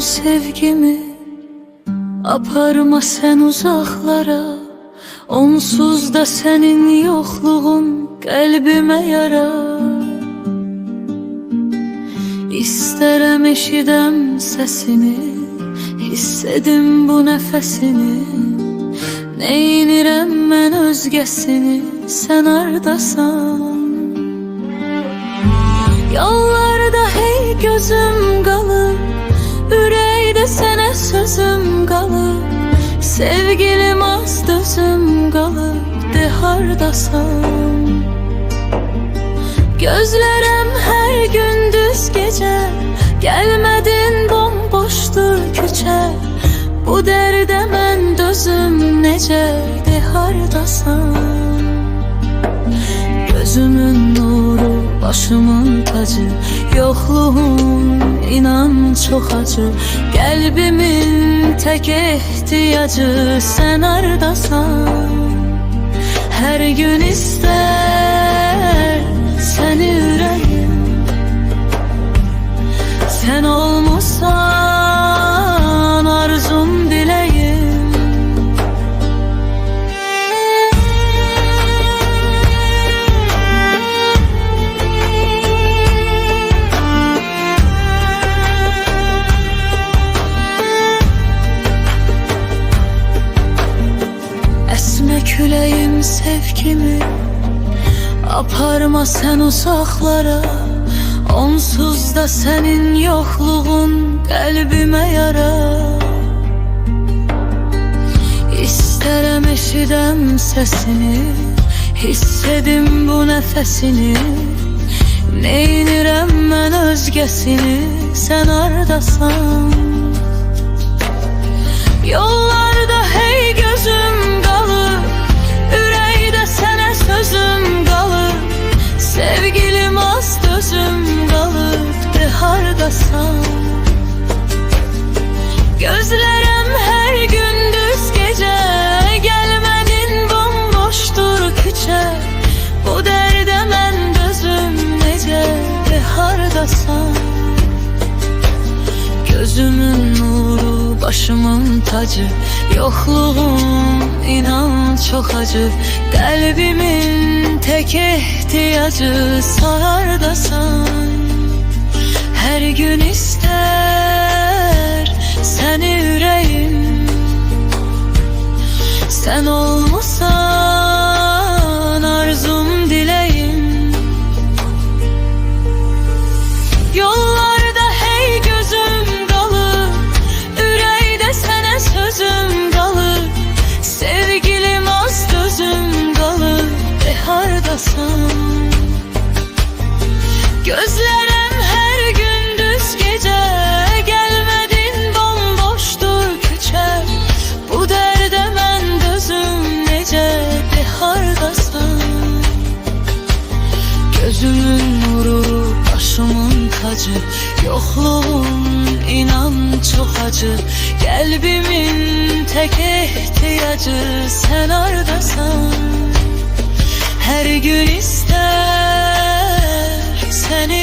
sevgimi aparma sen uzaklara. Onsuz da senin yokluğun kalbime yara. İstərəm eşidəm səsini, hissedim bu nəfəsini. Neynirəm mən özgəsini, sən hardasan? Yollarda hey gözüm qalıb, ürəkdə sənə sözüm qalıb. Sevgilim az dözüm qalıb, de hardasan? Gözlərəm hər gündüz gecə, gəlmədin bomboşdur küçə. Bu dərdə mən dözüm necə, de hardasan? Gözümün nuru, başımın tacı, yokluğun inan çox acı. Qəlbimin tək ehtiyacı, sən hardasan? Hər gün istər səni ürəyim, sən olmusan arzum diləyim. Əsmə küləyim sevgimi aparma sen uzaklara. Onsuz da senin yokluğun kalbime yara. İstərəm eşidəm səsini, hissedim bu nəfəsini. Neynirəm mən özgəsini, sən hardasan? Yollarda hey gözüm qalıb, ürəkdə sənə sözüm qalıb. Sevgilim az dözüm qalıb, de hardasan? Gözlərəm hər gündüz gecə, gəlmədin bomboşdur küçə. Bu dərdə mən dözüm necə, de hardasan? Gözümün nuru, başımın tacı, yokluğum inan çox acı. Qəlbimin tek ihtiyacı, hardasan? Her gün ister seni ürəyim, sen olmusan arzum diləyim. Yollarda hey gözüm qalıb, ürəkdə sənə sözüm qalıb. Sevgilim az dözüm qalıb, de hardasan? Gözlərəm hər gündüz gecə, gəlmədin bomboşdur küçə. Bu dərdə mən dözüm necə, de hardasan? Gözümün nuru, başımın tacı, yokluğum inan çox acı. Qəlbimin tək ehtiyacı, sən hardasan? Her gün ister seni